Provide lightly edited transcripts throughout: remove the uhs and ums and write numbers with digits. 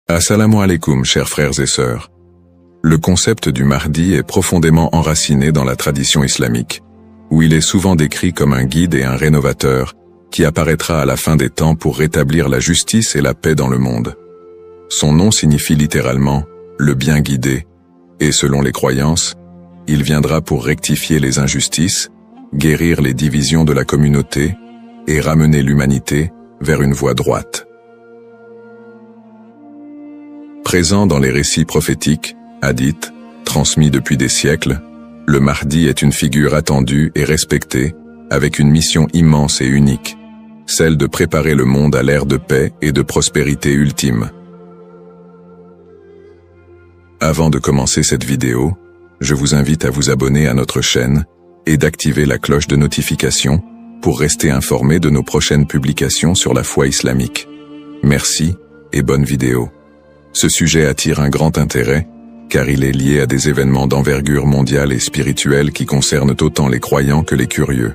Assalamu alaikum, chers frères et sœurs. Le concept du Mahdi est profondément enraciné dans la tradition islamique, où il est souvent décrit comme un guide et un rénovateur qui apparaîtra à la fin des temps pour rétablir la justice et la paix dans le monde. Son nom signifie littéralement « le bien guidé », et selon les croyances, il viendra pour rectifier les injustices, guérir les divisions de la communauté et ramener l'humanité vers une voie droite. Présent dans les récits prophétiques, hadiths, transmis depuis des siècles, le Mahdi est une figure attendue et respectée, avec une mission immense et unique, celle de préparer le monde à l'ère de paix et de prospérité ultime. Avant de commencer cette vidéo, je vous invite à vous abonner à notre chaîne et d'activer la cloche de notification pour rester informé de nos prochaines publications sur la foi islamique. Merci et bonne vidéo. Ce sujet attire un grand intérêt, car il est lié à des événements d'envergure mondiale et spirituelle qui concernent autant les croyants que les curieux.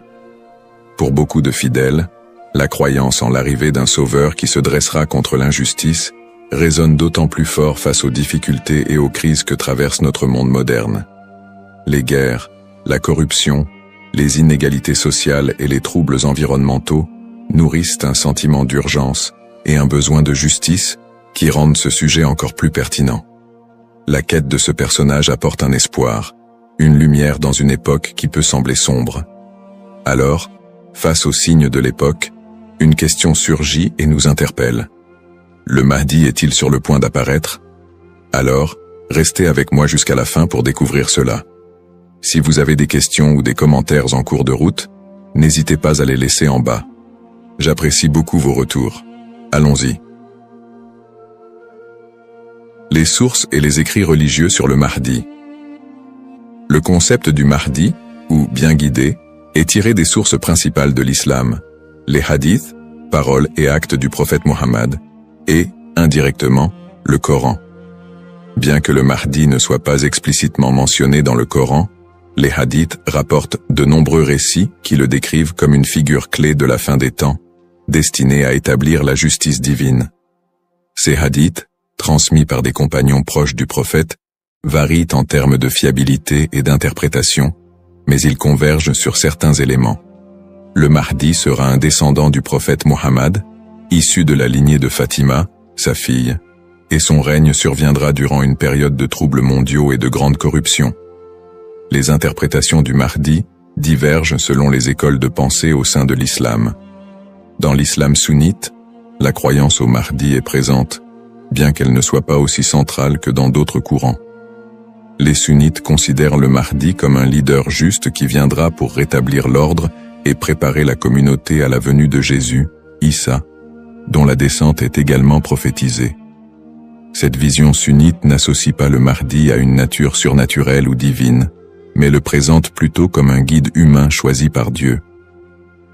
Pour beaucoup de fidèles, la croyance en l'arrivée d'un sauveur qui se dressera contre l'injustice résonne d'autant plus fort face aux difficultés et aux crises que traverse notre monde moderne. Les guerres, la corruption, les inégalités sociales et les troubles environnementaux nourrissent un sentiment d'urgence et un besoin de justice qui rendent ce sujet encore plus pertinent. La quête de ce personnage apporte un espoir, une lumière dans une époque qui peut sembler sombre. Alors, face aux signes de l'époque, une question surgit et nous interpelle. Le Mahdi est-il sur le point d'apparaître? Alors, restez avec moi jusqu'à la fin pour découvrir cela. Si vous avez des questions ou des commentaires en cours de route, n'hésitez pas à les laisser en bas. J'apprécie beaucoup vos retours. Allons-y. Les sources et les écrits religieux sur le Mahdi. Le concept du Mahdi, ou bien guidé, est tiré des sources principales de l'islam, les hadiths, paroles et actes du prophète Mohammed, et, indirectement, le Coran. Bien que le Mahdi ne soit pas explicitement mentionné dans le Coran, les hadiths rapportent de nombreux récits qui le décrivent comme une figure clé de la fin des temps, destinée à établir la justice divine. Ces hadiths, transmis par des compagnons proches du prophète, varient en termes de fiabilité et d'interprétation, mais ils convergent sur certains éléments. Le Mahdi sera un descendant du prophète Mohammed, issu de la lignée de Fatima, sa fille, et son règne surviendra durant une période de troubles mondiaux et de grande corruption. Les interprétations du Mahdi divergent selon les écoles de pensée au sein de l'islam. Dans l'islam sunnite, la croyance au Mahdi est présente, bien qu'elle ne soit pas aussi centrale que dans d'autres courants. Les sunnites considèrent le Mahdi comme un leader juste qui viendra pour rétablir l'ordre et préparer la communauté à la venue de Jésus, Issa, dont la descente est également prophétisée. Cette vision sunnite n'associe pas le Mahdi à une nature surnaturelle ou divine, mais le présente plutôt comme un guide humain choisi par Dieu.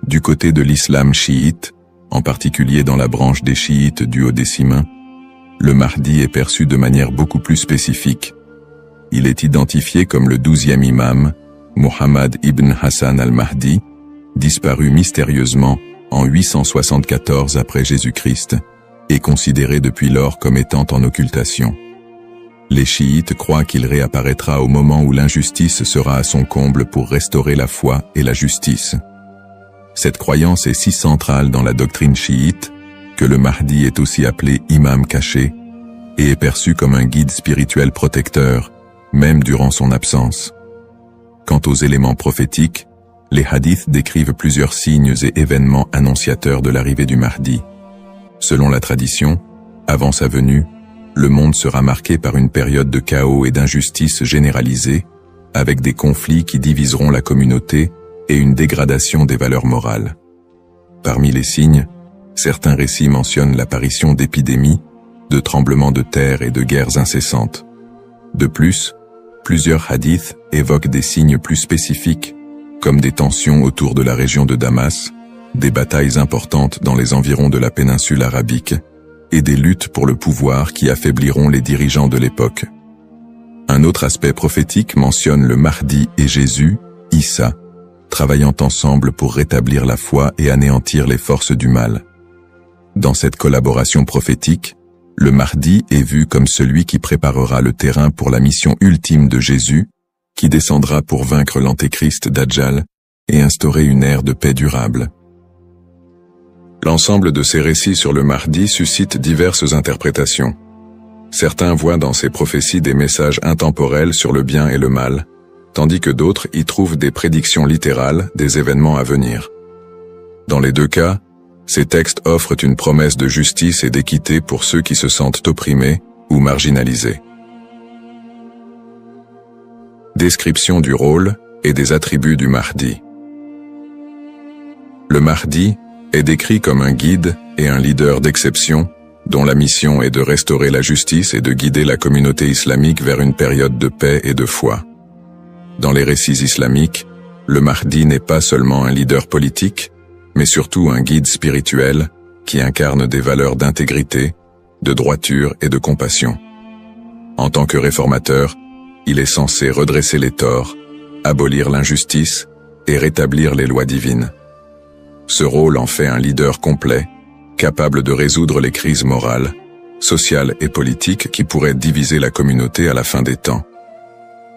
Du côté de l'islam chiite, en particulier dans la branche des chiites duodécimains, le Mahdi est perçu de manière beaucoup plus spécifique. Il est identifié comme le 12e imam, Muhammad ibn Hassan al-Mahdi, disparu mystérieusement en 874 après Jésus-Christ, et considéré depuis lors comme étant en occultation. Les chiites croient qu'il réapparaîtra au moment où l'injustice sera à son comble pour restaurer la foi et la justice. Cette croyance est si centrale dans la doctrine chiite que le Mahdi est aussi appelé imam caché et est perçu comme un guide spirituel protecteur, même durant son absence. Quant aux éléments prophétiques, les hadiths décrivent plusieurs signes et événements annonciateurs de l'arrivée du Mahdi. Selon la tradition, avant sa venue, le monde sera marqué par une période de chaos et d'injustice généralisée, avec des conflits qui diviseront la communauté et une dégradation des valeurs morales. Parmi les signes, certains récits mentionnent l'apparition d'épidémies, de tremblements de terre et de guerres incessantes. De plus, plusieurs hadiths évoquent des signes plus spécifiques, comme des tensions autour de la région de Damas, des batailles importantes dans les environs de la péninsule arabique, et des luttes pour le pouvoir qui affaibliront les dirigeants de l'époque. Un autre aspect prophétique mentionne le Mahdi et Jésus, Issa, travaillant ensemble pour rétablir la foi et anéantir les forces du mal. Dans cette collaboration prophétique, le Mahdi est vu comme celui qui préparera le terrain pour la mission ultime de Jésus, qui descendra pour vaincre l'antéchrist Dajjal et instaurer une ère de paix durable. L'ensemble de ces récits sur le Mahdi suscite diverses interprétations. Certains voient dans ces prophéties des messages intemporels sur le bien et le mal, tandis que d'autres y trouvent des prédictions littérales des événements à venir. Dans les deux cas, ces textes offrent une promesse de justice et d'équité pour ceux qui se sentent opprimés ou marginalisés. Description du rôle et des attributs du Mahdi. Le Mahdi est décrit comme un guide et un leader d'exception, dont la mission est de restaurer la justice et de guider la communauté islamique vers une période de paix et de foi. Dans les récits islamiques, le Mahdi n'est pas seulement un leader politique, mais surtout un guide spirituel qui incarne des valeurs d'intégrité, de droiture et de compassion. En tant que réformateur, il est censé redresser les torts, abolir l'injustice et rétablir les lois divines. Ce rôle en fait un leader complet, capable de résoudre les crises morales, sociales et politiques qui pourraient diviser la communauté à la fin des temps.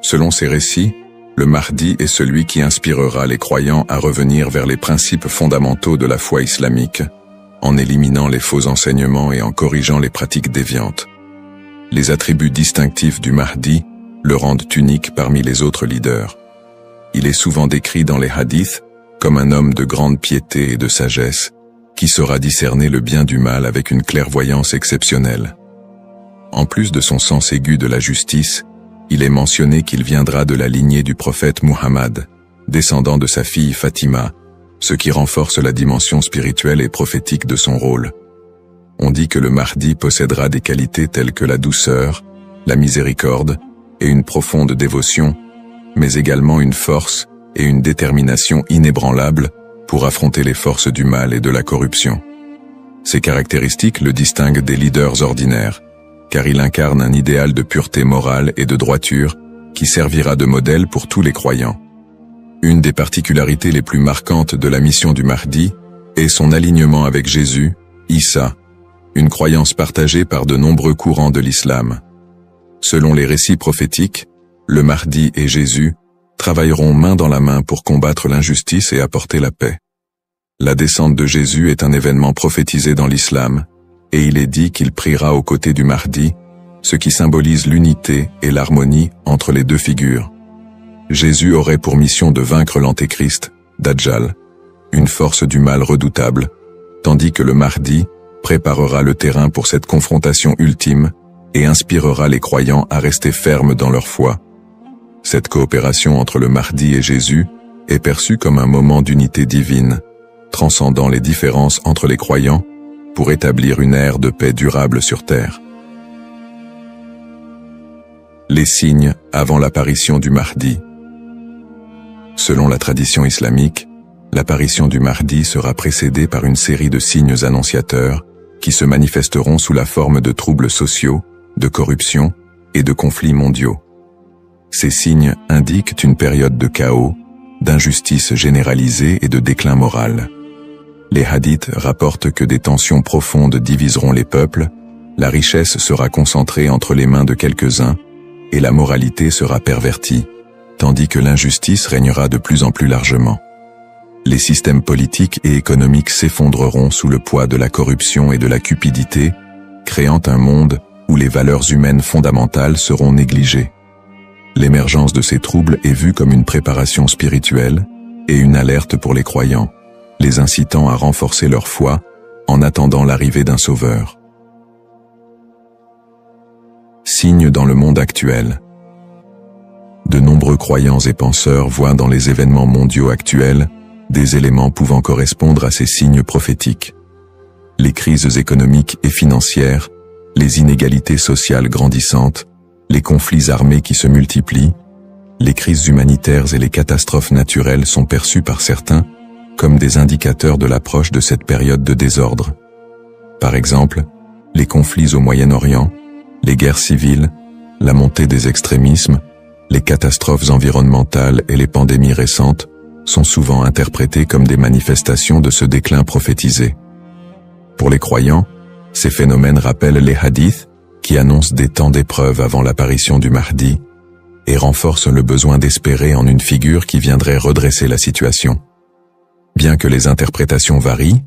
Selon ces récits, le Mahdi est celui qui inspirera les croyants à revenir vers les principes fondamentaux de la foi islamique, en éliminant les faux enseignements et en corrigeant les pratiques déviantes. Les attributs distinctifs du Mahdi le rendent unique parmi les autres leaders. Il est souvent décrit dans les hadiths comme un homme de grande piété et de sagesse, qui saura discerner le bien du mal avec une clairvoyance exceptionnelle. En plus de son sens aigu de la justice, il est mentionné qu'il viendra de la lignée du prophète Muhammad, descendant de sa fille Fatima, ce qui renforce la dimension spirituelle et prophétique de son rôle. On dit que le Mahdi possédera des qualités telles que la douceur, la miséricorde et une profonde dévotion, mais également une force et une détermination inébranlables pour affronter les forces du mal et de la corruption. Ces caractéristiques le distinguent des leaders ordinaires, car il incarne un idéal de pureté morale et de droiture qui servira de modèle pour tous les croyants. Une des particularités les plus marquantes de la mission du Mahdi est son alignement avec Jésus, Issa, une croyance partagée par de nombreux courants de l'islam. Selon les récits prophétiques, le Mahdi et Jésus travailleront main dans la main pour combattre l'injustice et apporter la paix. La descente de Jésus est un événement prophétisé dans l'islam, et il est dit qu'il priera aux côtés du Mahdi, ce qui symbolise l'unité et l'harmonie entre les deux figures. Jésus aurait pour mission de vaincre l'antéchrist, Dajjal, une force du mal redoutable, tandis que le Mahdi préparera le terrain pour cette confrontation ultime et inspirera les croyants à rester fermes dans leur foi. Cette coopération entre le Mahdi et Jésus est perçue comme un moment d'unité divine, transcendant les différences entre les croyants pour établir une ère de paix durable sur terre. Les signes avant l'apparition du Mahdi. Selon la tradition islamique, l'apparition du Mahdi sera précédée par une série de signes annonciateurs qui se manifesteront sous la forme de troubles sociaux, de corruption et de conflits mondiaux. Ces signes indiquent une période de chaos, d'injustice généralisée et de déclin moral. Les hadiths rapportent que des tensions profondes diviseront les peuples, la richesse sera concentrée entre les mains de quelques-uns et la moralité sera pervertie, tandis que l'injustice régnera de plus en plus largement. Les systèmes politiques et économiques s'effondreront sous le poids de la corruption et de la cupidité, créant un monde où les valeurs humaines fondamentales seront négligées. L'émergence de ces troubles est vue comme une préparation spirituelle et une alerte pour les croyants, les incitant à renforcer leur foi en attendant l'arrivée d'un sauveur. Signes dans le monde actuel. De nombreux croyants et penseurs voient dans les événements mondiaux actuels des éléments pouvant correspondre à ces signes prophétiques. Les crises économiques et financières, les inégalités sociales grandissantes, les conflits armés qui se multiplient, les crises humanitaires et les catastrophes naturelles sont perçus par certains comme des indicateurs de l'approche de cette période de désordre. Par exemple, les conflits au Moyen-Orient, les guerres civiles, la montée des extrémismes, les catastrophes environnementales et les pandémies récentes sont souvent interprétés comme des manifestations de ce déclin prophétisé. Pour les croyants, Ces phénomènes rappellent les hadiths, qui annoncent des temps d'épreuve avant l'apparition du Mahdi, et renforcent le besoin d'espérer en une figure qui viendrait redresser la situation. Bien que les interprétations varient,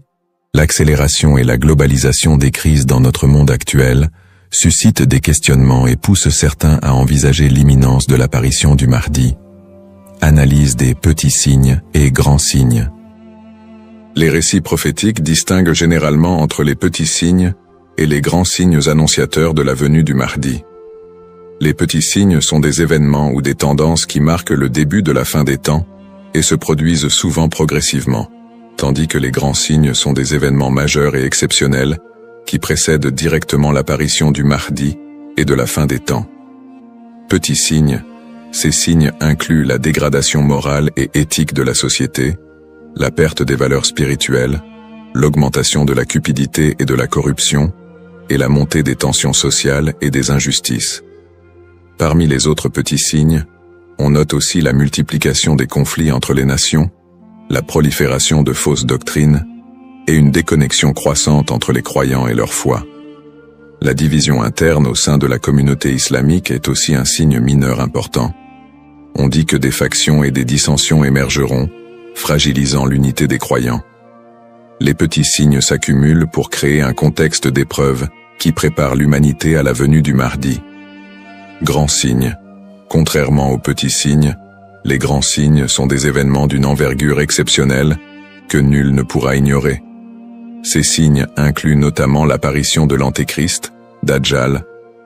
l'accélération et la globalisation des crises dans notre monde actuel suscitent des questionnements et poussent certains à envisager l'imminence de l'apparition du Mahdi. Analyse des petits signes et grands signes. Les récits prophétiques distinguent généralement entre les petits signes et les grands signes annonciateurs de la venue du Mahdi. Les petits signes sont des événements ou des tendances qui marquent le début de la fin des temps et se produisent souvent progressivement, tandis que les grands signes sont des événements majeurs et exceptionnels qui précèdent directement l'apparition du Mahdi et de la fin des temps. Petits signes, ces signes incluent la dégradation morale et éthique de la société, la perte des valeurs spirituelles, l'augmentation de la cupidité et de la corruption, et la montée des tensions sociales et des injustices. Parmi les autres petits signes, on note aussi la multiplication des conflits entre les nations, la prolifération de fausses doctrines et une déconnexion croissante entre les croyants et leur foi. La division interne au sein de la communauté islamique est aussi un signe mineur important. On dit que des factions et des dissensions émergeront, fragilisant l'unité des croyants. Les petits signes s'accumulent pour créer un contexte d'épreuve qui prépare l'humanité à la venue du Mahdi. Grands signes. Contrairement aux petits signes, les grands signes sont des événements d'une envergure exceptionnelle que nul ne pourra ignorer. Ces signes incluent notamment l'apparition de l'Antéchrist, Dajjal,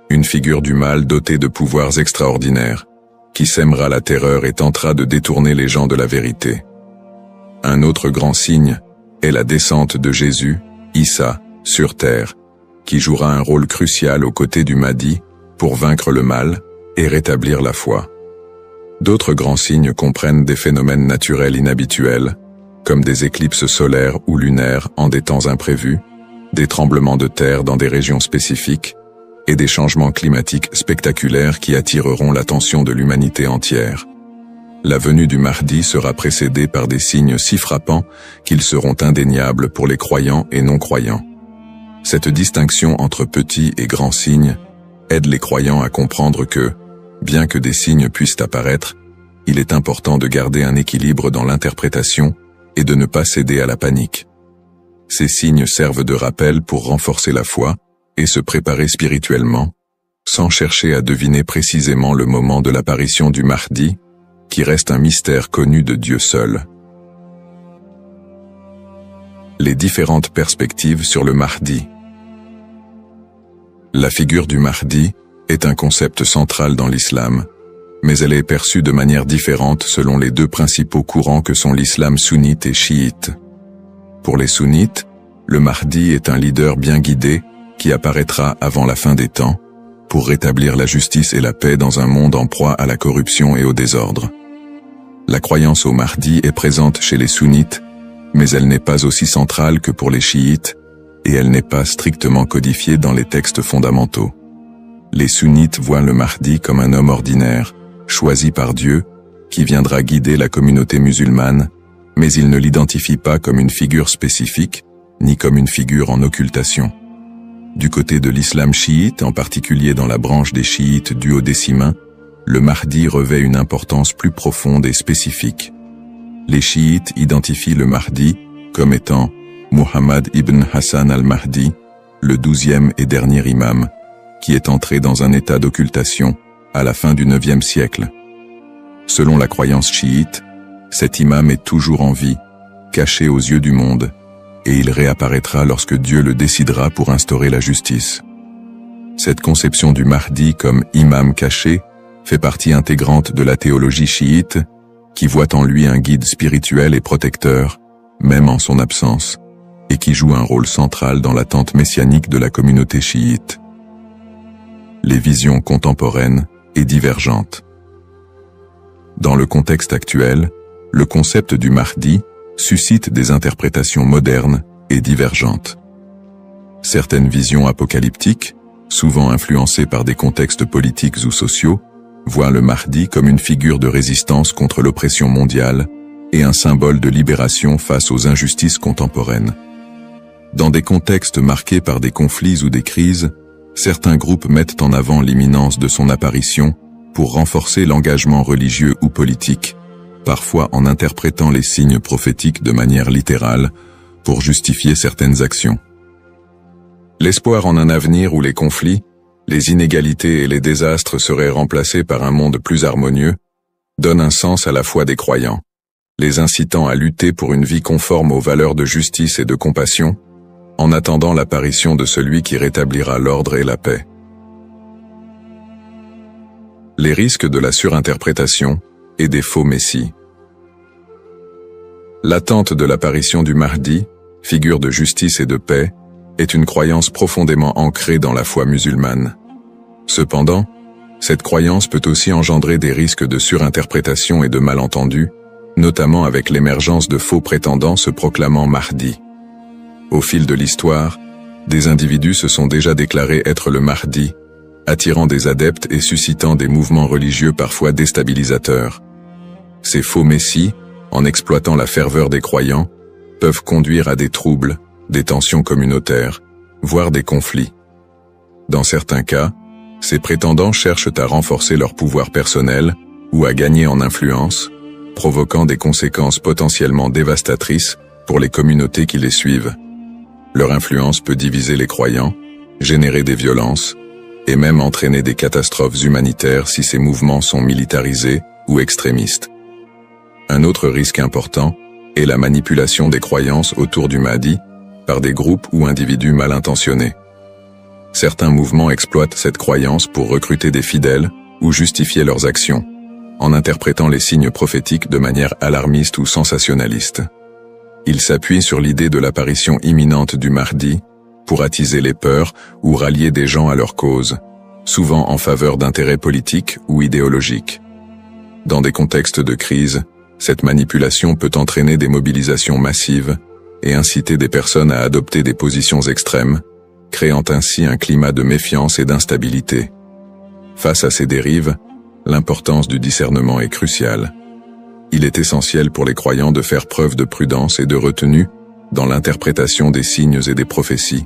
une figure du mal dotée de pouvoirs extraordinaires, qui sèmera la terreur et tentera de détourner les gens de la vérité. Un autre grand signe est la descente de Jésus, Issa, sur terre, qui jouera un rôle crucial aux côtés du Mahdi pour vaincre le mal et rétablir la foi. D'autres grands signes comprennent des phénomènes naturels inhabituels, comme des éclipses solaires ou lunaires en des temps imprévus, des tremblements de terre dans des régions spécifiques, et des changements climatiques spectaculaires qui attireront l'attention de l'humanité entière. La venue du Mahdi sera précédée par des signes si frappants qu'ils seront indéniables pour les croyants et non-croyants. Cette distinction entre petits et grands signes aide les croyants à comprendre que, bien que des signes puissent apparaître, il est important de garder un équilibre dans l'interprétation et de ne pas céder à la panique. Ces signes servent de rappel pour renforcer la foi et se préparer spirituellement, sans chercher à deviner précisément le moment de l'apparition du Mahdi, qui reste un mystère connu de Dieu seul. Les différentes perspectives sur le Mahdi. La figure du Mahdi est un concept central dans l'islam, mais elle est perçue de manière différente selon les deux principaux courants que sont l'islam sunnite et chiite. Pour les sunnites, le Mahdi est un leader bien guidé qui apparaîtra avant la fin des temps, pour rétablir la justice et la paix dans un monde en proie à la corruption et au désordre. La croyance au Mahdi est présente chez les sunnites, mais elle n'est pas aussi centrale que pour les chiites, et elle n'est pas strictement codifiée dans les textes fondamentaux. Les sunnites voient le Mahdi comme un homme ordinaire, choisi par Dieu, qui viendra guider la communauté musulmane, mais ils ne l'identifient pas comme une figure spécifique, ni comme une figure en occultation. Du côté de l'islam chiite, en particulier dans la branche des chiites duodécimains, le Mahdi revêt une importance plus profonde et spécifique. Les chiites identifient le Mahdi comme étant Muhammad ibn Hassan al-Mahdi, le 12e et dernier imam, qui est entré dans un état d'occultation à la fin du 9e siècle. Selon la croyance chiite, cet imam est toujours en vie, caché aux yeux du monde, et il réapparaîtra lorsque Dieu le décidera pour instaurer la justice. Cette conception du Mahdi comme imam caché fait partie intégrante de la théologie chiite, qui voit en lui un guide spirituel et protecteur, même en son absence, et qui joue un rôle central dans l'attente messianique de la communauté chiite. Les visions contemporaines et divergentes. Dans le contexte actuel, le concept du Mahdi suscite des interprétations modernes et divergentes. Certaines visions apocalyptiques, souvent influencées par des contextes politiques ou sociaux, voient le Mahdi comme une figure de résistance contre l'oppression mondiale et un symbole de libération face aux injustices contemporaines. Dans des contextes marqués par des conflits ou des crises, certains groupes mettent en avant l'imminence de son apparition pour renforcer l'engagement religieux ou politique, parfois en interprétant les signes prophétiques de manière littérale pour justifier certaines actions. L'espoir en un avenir où les conflits, les inégalités et les désastres seraient remplacés par un monde plus harmonieux donne un sens à la foi des croyants, les incitant à lutter pour une vie conforme aux valeurs de justice et de compassion, en attendant l'apparition de celui qui rétablira l'ordre et la paix. Les risques de la surinterprétation et des faux messies. L'attente de l'apparition du Mahdi, figure de justice et de paix, est une croyance profondément ancrée dans la foi musulmane. Cependant, cette croyance peut aussi engendrer des risques de surinterprétation et de malentendus, notamment avec l'émergence de faux prétendants se proclamant Mahdi. Au fil de l'histoire, des individus se sont déjà déclarés être le Mahdi, attirant des adeptes et suscitant des mouvements religieux parfois déstabilisateurs. Ces faux messies, en exploitant la ferveur des croyants, peuvent conduire à des troubles, des tensions communautaires, voire des conflits. Dans certains cas, ces prétendants cherchent à renforcer leur pouvoir personnel ou à gagner en influence, provoquant des conséquences potentiellement dévastatrices pour les communautés qui les suivent. Leur influence peut diviser les croyants, générer des violences, et même entraîner des catastrophes humanitaires si ces mouvements sont militarisés ou extrémistes. Un autre risque important est la manipulation des croyances autour du Mahdi par des groupes ou individus mal intentionnés. Certains mouvements exploitent cette croyance pour recruter des fidèles ou justifier leurs actions, en interprétant les signes prophétiques de manière alarmiste ou sensationnaliste. Ils s'appuient sur l'idée de l'apparition imminente du Mahdi pour attiser les peurs ou rallier des gens à leur cause, souvent en faveur d'intérêts politiques ou idéologiques. Dans des contextes de crise, cette manipulation peut entraîner des mobilisations massives et inciter des personnes à adopter des positions extrêmes, créant ainsi un climat de méfiance et d'instabilité. Face à ces dérives, l'importance du discernement est cruciale. Il est essentiel pour les croyants de faire preuve de prudence et de retenue dans l'interprétation des signes et des prophéties.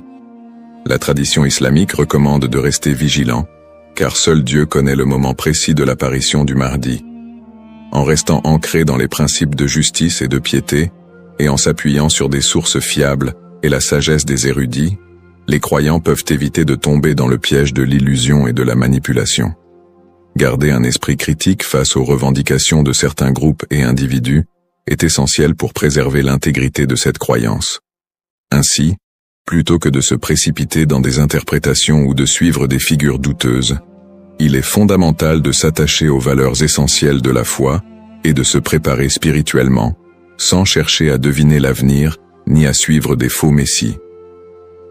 La tradition islamique recommande de rester vigilant, car seul Dieu connaît le moment précis de l'apparition du Mahdi. En restant ancré dans les principes de justice et de piété, et en s'appuyant sur des sources fiables et la sagesse des érudits, les croyants peuvent éviter de tomber dans le piège de l'illusion et de la manipulation. Garder un esprit critique face aux revendications de certains groupes et individus est essentiel pour préserver l'intégrité de cette croyance. Ainsi, plutôt que de se précipiter dans des interprétations ou de suivre des figures douteuses, il est fondamental de s'attacher aux valeurs essentielles de la foi et de se préparer spirituellement, sans chercher à deviner l'avenir ni à suivre des faux messies.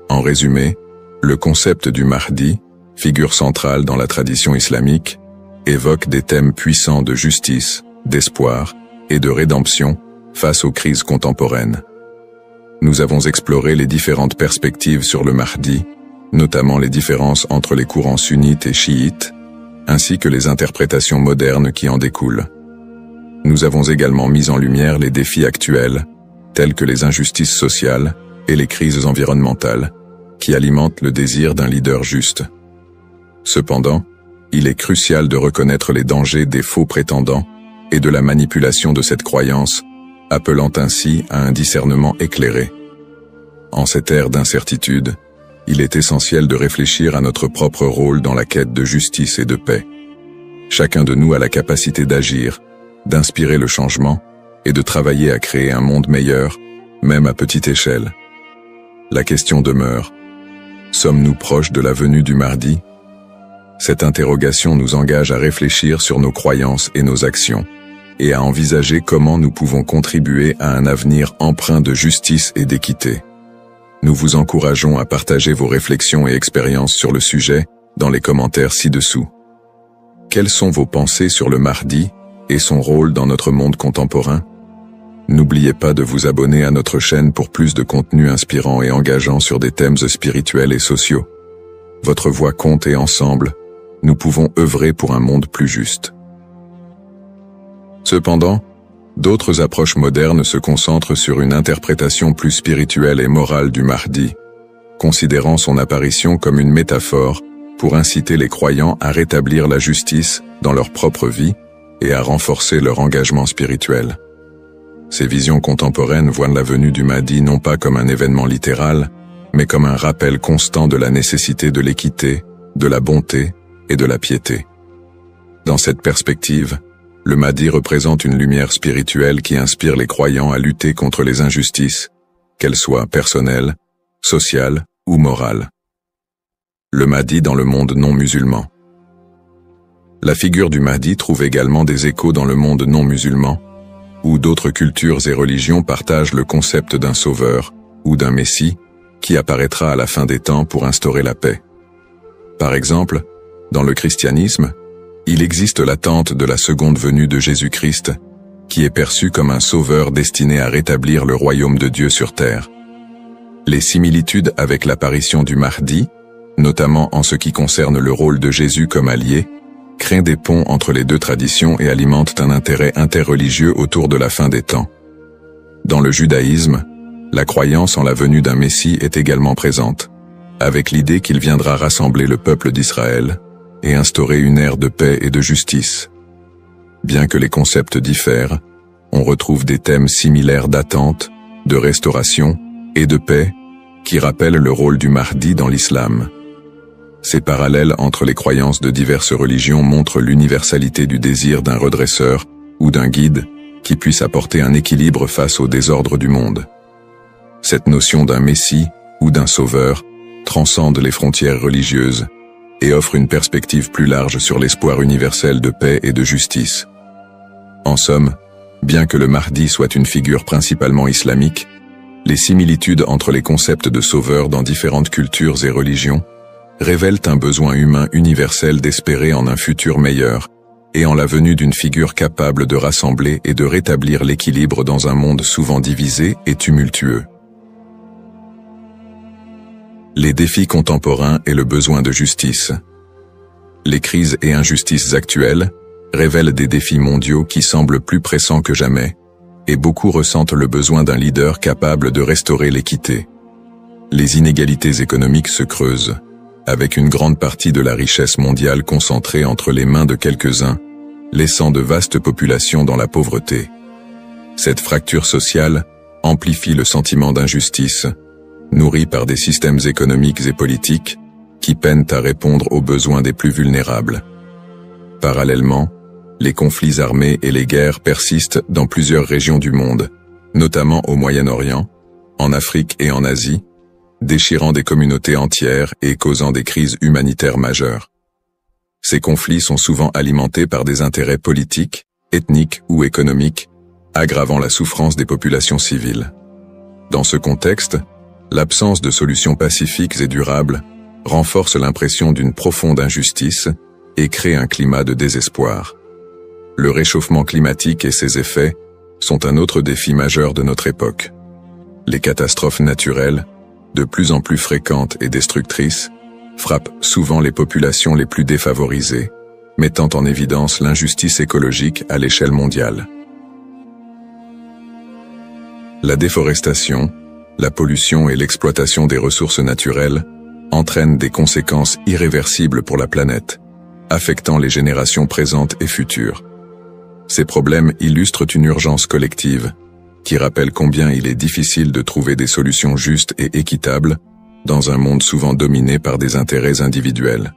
En résumé, le concept du Mahdi, figure centrale dans la tradition islamique, évoque des thèmes puissants de justice, d'espoir et de rédemption face aux crises contemporaines. Nous avons exploré les différentes perspectives sur le Mahdi, notamment les différences entre les courants sunnites et chiites, ainsi que les interprétations modernes qui en découlent. Nous avons également mis en lumière les défis actuels, tels que les injustices sociales et les crises environnementales, qui alimentent le désir d'un leader juste. Cependant, il est crucial de reconnaître les dangers des faux prétendants et de la manipulation de cette croyance, appelant ainsi à un discernement éclairé. En cette ère d'incertitude, il est essentiel de réfléchir à notre propre rôle dans la quête de justice et de paix. Chacun de nous a la capacité d'agir, d'inspirer le changement et de travailler à créer un monde meilleur, même à petite échelle. La question demeure: sommes-nous proches de la venue du Mahdi? Cette interrogation nous engage à réfléchir sur nos croyances et nos actions, et à envisager comment nous pouvons contribuer à un avenir empreint de justice et d'équité. Nous vous encourageons à partager vos réflexions et expériences sur le sujet dans les commentaires ci-dessous. Quelles sont vos pensées sur le Mahdi et son rôle dans notre monde contemporain? N'oubliez pas de vous abonner à notre chaîne pour plus de contenu inspirant et engageant sur des thèmes spirituels et sociaux. Votre voix compte et ensemble, nous pouvons œuvrer pour un monde plus juste. Cependant, D'autres approches modernes se concentrent sur une interprétation plus spirituelle et morale du Mahdi, considérant son apparition comme une métaphore pour inciter les croyants à rétablir la justice dans leur propre vie et à renforcer leur engagement spirituel. Ces visions contemporaines voient la venue du Mahdi non pas comme un événement littéral, mais comme un rappel constant de la nécessité de l'équité, de la bonté et de la piété. Dans cette perspective, le Mahdi représente une lumière spirituelle qui inspire les croyants à lutter contre les injustices, qu'elles soient personnelles, sociales ou morales. Le Mahdi dans le monde non musulman. La figure du Mahdi trouve également des échos dans le monde non musulman, où d'autres cultures et religions partagent le concept d'un sauveur ou d'un messie qui apparaîtra à la fin des temps pour instaurer la paix. Par exemple, dans le christianisme, il existe l'attente de la seconde venue de Jésus-Christ, qui est perçu comme un sauveur destiné à rétablir le royaume de Dieu sur terre. Les similitudes avec l'apparition du Mahdi, notamment en ce qui concerne le rôle de Jésus comme allié, créent des ponts entre les deux traditions et alimentent un intérêt interreligieux autour de la fin des temps. Dans le judaïsme, la croyance en la venue d'un Messie est également présente, avec l'idée qu'il viendra rassembler le peuple d'Israël et instaurer une ère de paix et de justice. Bien que les concepts diffèrent, on retrouve des thèmes similaires d'attente, de restauration et de paix qui rappellent le rôle du Mahdi dans l'islam. Ces parallèles entre les croyances de diverses religions montrent l'universalité du désir d'un redresseur ou d'un guide qui puisse apporter un équilibre face au désordre du monde. Cette notion d'un Messie ou d'un sauveur transcende les frontières religieuses et offre une perspective plus large sur l'espoir universel de paix et de justice. En somme, bien que le Mahdi soit une figure principalement islamique, les similitudes entre les concepts de sauveur dans différentes cultures et religions révèlent un besoin humain universel d'espérer en un futur meilleur et en la venue d'une figure capable de rassembler et de rétablir l'équilibre dans un monde souvent divisé et tumultueux. Les défis contemporains et le besoin de justice. Les crises et injustices actuelles révèlent des défis mondiaux qui semblent plus pressants que jamais, et beaucoup ressentent le besoin d'un leader capable de restaurer l'équité. Les inégalités économiques se creusent, avec une grande partie de la richesse mondiale concentrée entre les mains de quelques-uns, laissant de vastes populations dans la pauvreté. Cette fracture sociale amplifie le sentiment d'injustice, nourri par des systèmes économiques et politiques qui peinent à répondre aux besoins des plus vulnérables. Parallèlement, les conflits armés et les guerres persistent dans plusieurs régions du monde, notamment au Moyen-Orient, en Afrique et en Asie, déchirant des communautés entières et causant des crises humanitaires majeures. Ces conflits sont souvent alimentés par des intérêts politiques, ethniques ou économiques, aggravant la souffrance des populations civiles. Dans ce contexte, l'absence de solutions pacifiques et durables renforce l'impression d'une profonde injustice et crée un climat de désespoir. Le réchauffement climatique et ses effets sont un autre défi majeur de notre époque. Les catastrophes naturelles, de plus en plus fréquentes et destructrices, frappent souvent les populations les plus défavorisées, mettant en évidence l'injustice écologique à l'échelle mondiale. La déforestation, la pollution et l'exploitation des ressources naturelles entraînent des conséquences irréversibles pour la planète, affectant les générations présentes et futures. Ces problèmes illustrent une urgence collective, qui rappelle combien il est difficile de trouver des solutions justes et équitables dans un monde souvent dominé par des intérêts individuels.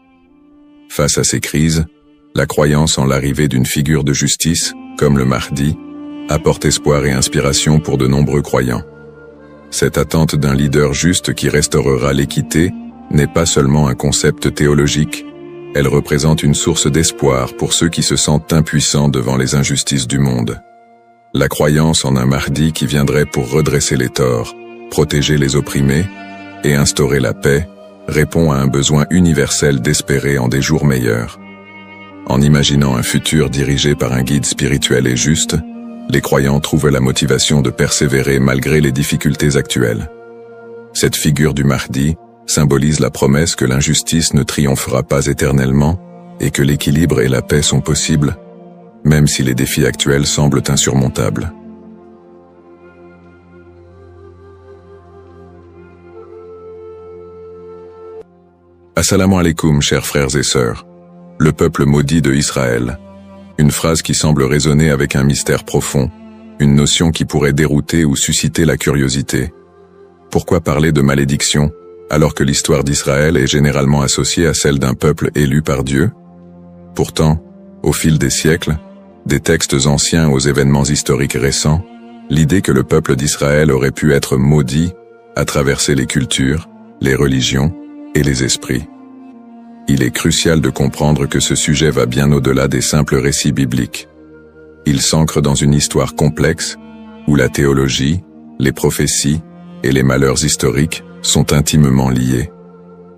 Face à ces crises, la croyance en l'arrivée d'une figure de justice, comme le Mahdi, apporte espoir et inspiration pour de nombreux croyants. Cette attente d'un leader juste qui restaurera l'équité n'est pas seulement un concept théologique, elle représente une source d'espoir pour ceux qui se sentent impuissants devant les injustices du monde. La croyance en un Mahdi qui viendrait pour redresser les torts, protéger les opprimés et instaurer la paix répond à un besoin universel d'espérer en des jours meilleurs. En imaginant un futur dirigé par un guide spirituel et juste, les croyants trouvent la motivation de persévérer malgré les difficultés actuelles. Cette figure du Mahdi symbolise la promesse que l'injustice ne triomphera pas éternellement et que l'équilibre et la paix sont possibles, même si les défis actuels semblent insurmontables. Assalamu alaikum, chers frères et sœurs. Le peuple maudit de Israël. Une phrase qui semble résonner avec un mystère profond, une notion qui pourrait dérouter ou susciter la curiosité. Pourquoi parler de malédiction, alors que l'histoire d'Israël est généralement associée à celle d'un peuple élu par Dieu? Pourtant, au fil des siècles, des textes anciens aux événements historiques récents, l'idée que le peuple d'Israël aurait pu être maudit a traversé les cultures, les religions et les esprits. Il est crucial de comprendre que ce sujet va bien au-delà des simples récits bibliques. Il s'ancre dans une histoire complexe où la théologie, les prophéties et les malheurs historiques sont intimement liés.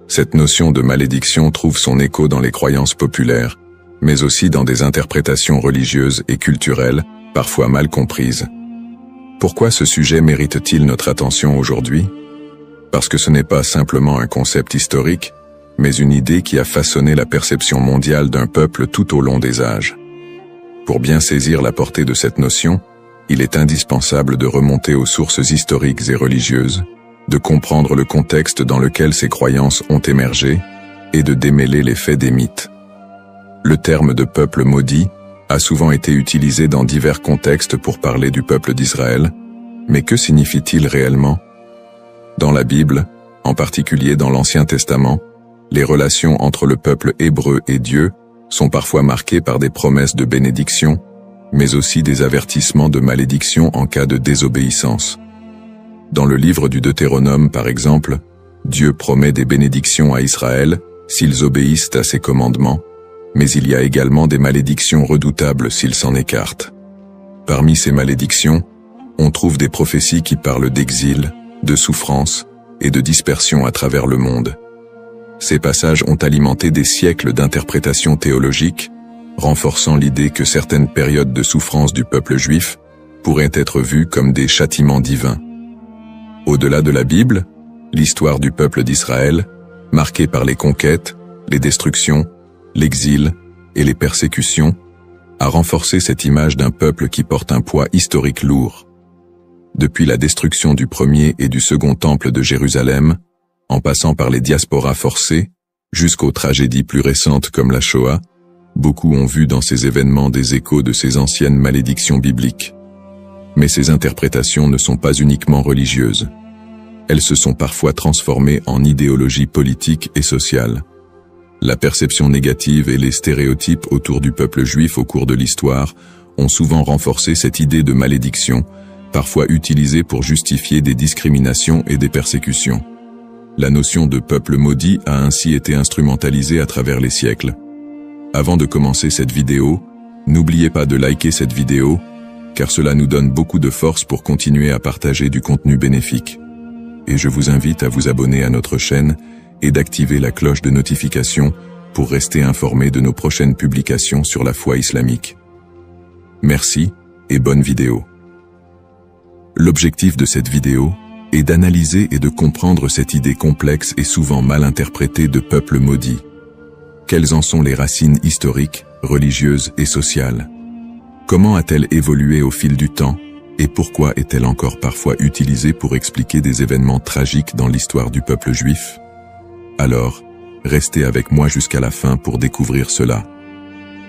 Cette notion de malédiction trouve son écho dans les croyances populaires, mais aussi dans des interprétations religieuses et culturelles, parfois mal comprises. Pourquoi ce sujet mérite-t-il notre attention aujourd'hui? Parce que ce n'est pas simplement un concept historique, mais une idée qui a façonné la perception mondiale d'un peuple tout au long des âges. Pour bien saisir la portée de cette notion, il est indispensable de remonter aux sources historiques et religieuses, de comprendre le contexte dans lequel ces croyances ont émergé et de démêler les faits des mythes. Le terme de peuple maudit a souvent été utilisé dans divers contextes pour parler du peuple d'Israël, mais que signifie-t-il réellement? Dans la Bible, en particulier dans l'Ancien Testament, les relations entre le peuple hébreu et Dieu sont parfois marquées par des promesses de bénédiction, mais aussi des avertissements de malédiction en cas de désobéissance. Dans le livre du Deutéronome, par exemple, Dieu promet des bénédictions à Israël s'ils obéissent à ses commandements, mais il y a également des malédictions redoutables s'ils s'en écartent. Parmi ces malédictions, on trouve des prophéties qui parlent d'exil, de souffrance et de dispersion à travers le monde. Ces passages ont alimenté des siècles d'interprétations théologiques, renforçant l'idée que certaines périodes de souffrance du peuple juif pourraient être vues comme des châtiments divins. Au-delà de la Bible, l'histoire du peuple d'Israël, marquée par les conquêtes, les destructions, l'exil et les persécutions, a renforcé cette image d'un peuple qui porte un poids historique lourd. Depuis la destruction du premier et du second temple de Jérusalem, en passant par les diasporas forcées, jusqu'aux tragédies plus récentes comme la Shoah, beaucoup ont vu dans ces événements des échos de ces anciennes malédictions bibliques. Mais ces interprétations ne sont pas uniquement religieuses. Elles se sont parfois transformées en idéologie politique et sociale. La perception négative et les stéréotypes autour du peuple juif au cours de l'histoire ont souvent renforcé cette idée de malédiction, parfois utilisée pour justifier des discriminations et des persécutions. La notion de peuple maudit a ainsi été instrumentalisée à travers les siècles. Avant de commencer cette vidéo, n'oubliez pas de liker cette vidéo, car cela nous donne beaucoup de force pour continuer à partager du contenu bénéfique. Et je vous invite à vous abonner à notre chaîne et d'activer la cloche de notification pour rester informé de nos prochaines publications sur la foi islamique. Merci et bonne vidéo. L'objectif de cette vidéo est d'analyser et de comprendre cette idée complexe et souvent mal interprétée de peuple maudit. Quelles en sont les racines historiques, religieuses et sociales? Comment a-t-elle évolué au fil du temps et pourquoi est-elle encore parfois utilisée pour expliquer des événements tragiques dans l'histoire du peuple juif? Alors, restez avec moi jusqu'à la fin pour découvrir cela.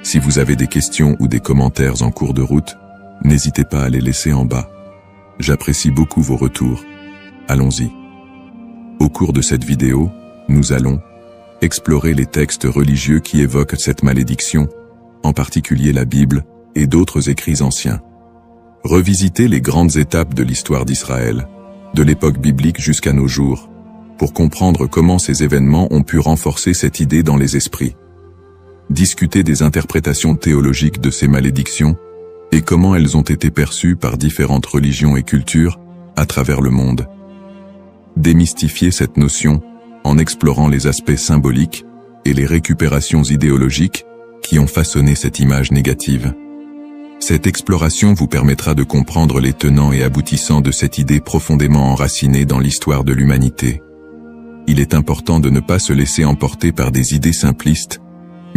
Si vous avez des questions ou des commentaires en cours de route, n'hésitez pas à les laisser en bas. J'apprécie beaucoup vos retours. Allons-y. Au cours de cette vidéo, nous allons explorer les textes religieux qui évoquent cette malédiction, en particulier la Bible et d'autres écrits anciens. Revisiter les grandes étapes de l'histoire d'Israël, de l'époque biblique jusqu'à nos jours, pour comprendre comment ces événements ont pu renforcer cette idée dans les esprits. Discuter des interprétations théologiques de ces malédictions et comment elles ont été perçues par différentes religions et cultures à travers le monde. Démystifier cette notion en explorant les aspects symboliques et les récupérations idéologiques qui ont façonné cette image négative. Cette exploration vous permettra de comprendre les tenants et aboutissants de cette idée profondément enracinée dans l'histoire de l'humanité. Il est important de ne pas se laisser emporter par des idées simplistes,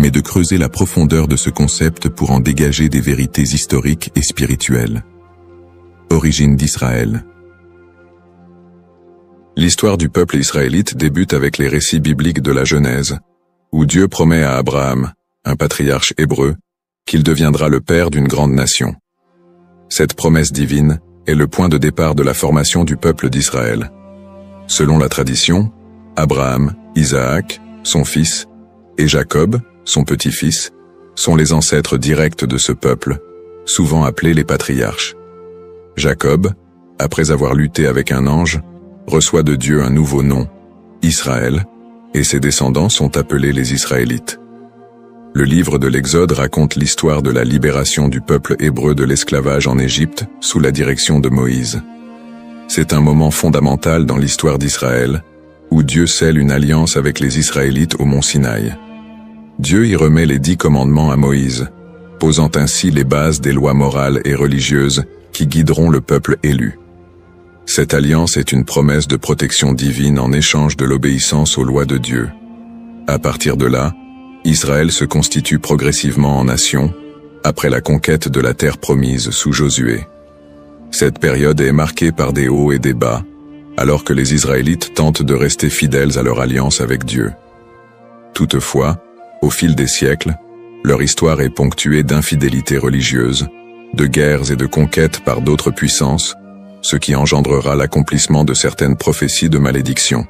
mais de creuser la profondeur de ce concept pour en dégager des vérités historiques et spirituelles. Origine d'Israël. L'histoire du peuple israélite débute avec les récits bibliques de la Genèse, où Dieu promet à Abraham, un patriarche hébreu, qu'il deviendra le père d'une grande nation. Cette promesse divine est le point de départ de la formation du peuple d'Israël. Selon la tradition, Abraham, Isaac, son fils, et Jacob, son petit-fils, sont les ancêtres directs de ce peuple, souvent appelés les patriarches. Jacob, après avoir lutté avec un ange, reçoit de Dieu un nouveau nom, Israël, et ses descendants sont appelés les Israélites. Le livre de l'Exode raconte l'histoire de la libération du peuple hébreu de l'esclavage en Égypte sous la direction de Moïse. C'est un moment fondamental dans l'histoire d'Israël, où Dieu scelle une alliance avec les Israélites au mont Sinaï. Dieu y remet les 10 commandements à Moïse, posant ainsi les bases des lois morales et religieuses qui guideront le peuple élu. Cette alliance est une promesse de protection divine en échange de l'obéissance aux lois de Dieu. À partir de là, Israël se constitue progressivement en nation, après la conquête de la terre promise sous Josué. Cette période est marquée par des hauts et des bas, alors que les Israélites tentent de rester fidèles à leur alliance avec Dieu. Toutefois, au fil des siècles, leur histoire est ponctuée d'infidélités religieuses, de guerres et de conquêtes par d'autres puissances, ce qui engendrera l'accomplissement de certaines prophéties de malédiction.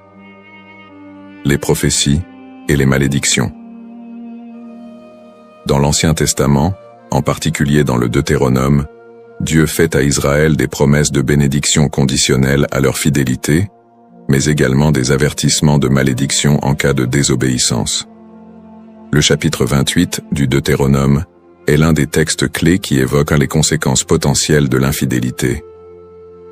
Les prophéties et les malédictions. Dans l'Ancien Testament, en particulier dans le Deutéronome, Dieu fait à Israël des promesses de bénédiction conditionnelles à leur fidélité, mais également des avertissements de malédiction en cas de désobéissance. Le chapitre 28 du Deutéronome est l'un des textes clés qui évoquent les conséquences potentielles de l'infidélité.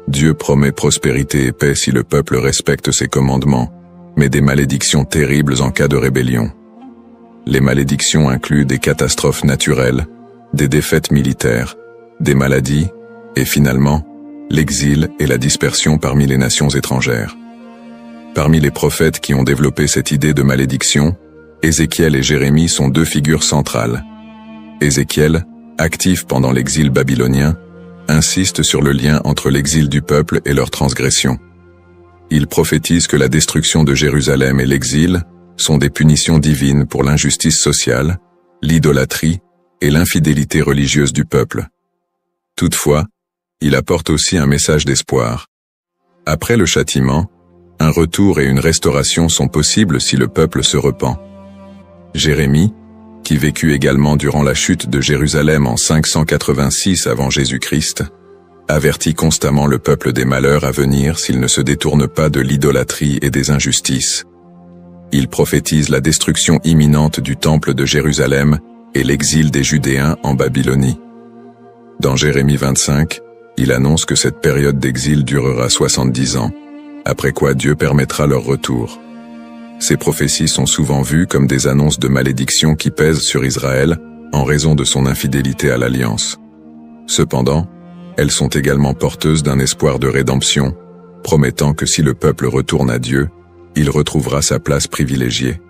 Dieu promet prospérité et paix si le peuple respecte ses commandements, mais des malédictions terribles en cas de rébellion. Les malédictions incluent des catastrophes naturelles, des défaites militaires, des maladies, et finalement, l'exil et la dispersion parmi les nations étrangères. Parmi les prophètes qui ont développé cette idée de malédiction, Ézéchiel et Jérémie sont 2 figures centrales. Ézéchiel, actif pendant l'exil babylonien, insiste sur le lien entre l'exil du peuple et leur transgression. Il prophétise que la destruction de Jérusalem et l'exil sont des punitions divines pour l'injustice sociale, l'idolâtrie et l'infidélité religieuse du peuple. Toutefois, il apporte aussi un message d'espoir. Après le châtiment, un retour et une restauration sont possibles si le peuple se repent. Jérémie, qui vécut également durant la chute de Jérusalem en 586 avant Jésus-Christ, avertit constamment le peuple des malheurs à venir s'il ne se détourne pas de l'idolâtrie et des injustices. Il prophétise la destruction imminente du temple de Jérusalem et l'exil des Judéens en Babylonie. Dans Jérémie 25, il annonce que cette période d'exil durera 70 ans, après quoi Dieu permettra leur retour. Ces prophéties sont souvent vues comme des annonces de malédiction qui pèsent sur Israël en raison de son infidélité à l'alliance. Cependant, elles sont également porteuses d'un espoir de rédemption, promettant que si le peuple retourne à Dieu, il retrouvera sa place privilégiée.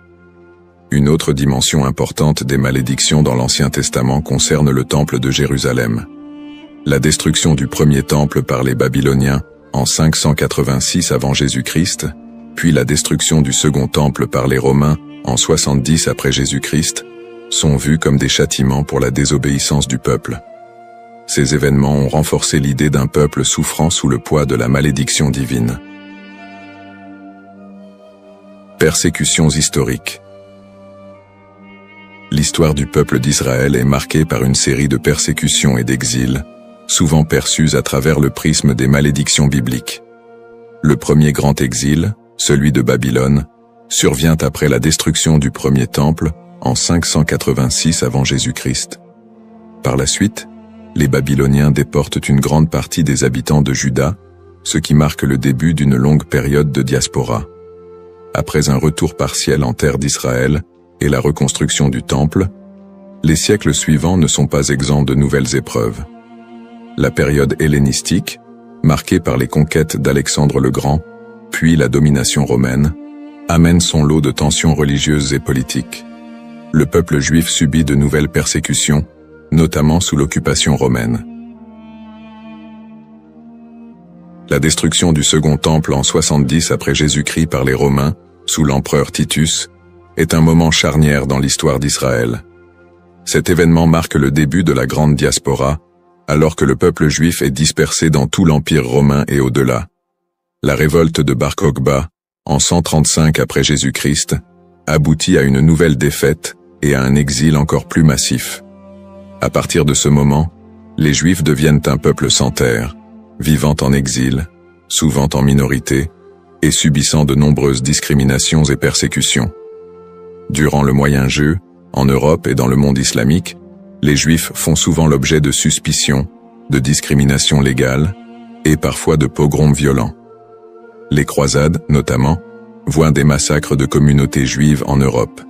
Une autre dimension importante des malédictions dans l'Ancien Testament concerne le temple de Jérusalem. La destruction du premier temple par les Babyloniens en 586 avant Jésus-Christ, puis la destruction du second temple par les Romains en 70 après Jésus-Christ, sont vus comme des châtiments pour la désobéissance du peuple. Ces événements ont renforcé l'idée d'un peuple souffrant sous le poids de la malédiction divine. Persécutions historiques. L'histoire du peuple d'Israël est marquée par une série de persécutions et d'exils, souvent perçues à travers le prisme des malédictions bibliques. Le premier grand exil, celui de Babylone, survient après la destruction du premier temple en 586 avant Jésus-Christ. Par la suite, les Babyloniens déportent une grande partie des habitants de Juda, ce qui marque le début d'une longue période de diaspora. Après un retour partiel en terre d'Israël et la reconstruction du temple, les siècles suivants ne sont pas exempts de nouvelles épreuves. La période hellénistique, marquée par les conquêtes d'Alexandre le Grand, puis la domination romaine, amène son lot de tensions religieuses et politiques. le peuple juif subit de nouvelles persécutions, notamment sous l'occupation romaine. La destruction du Second Temple en 70 après Jésus-Christ par les Romains, sous l'empereur Titus, est un moment charnière dans l'histoire d'Israël. Cet événement marque le début de la grande diaspora, alors que le peuple juif est dispersé dans tout l'Empire romain et au-delà. La révolte de Bar Kokhba, en 135 après Jésus-Christ, aboutit à une nouvelle défaite et à un exil encore plus massif. À partir de ce moment, les Juifs deviennent un peuple sans terre, vivant en exil, souvent en minorité, et subissant de nombreuses discriminations et persécutions. Durant le Moyen-Âge, en Europe et dans le monde islamique, les Juifs font souvent l'objet de suspicions, de discriminations légales, et parfois de pogroms violents. Les croisades, notamment, voient des massacres de communautés juives en Europe.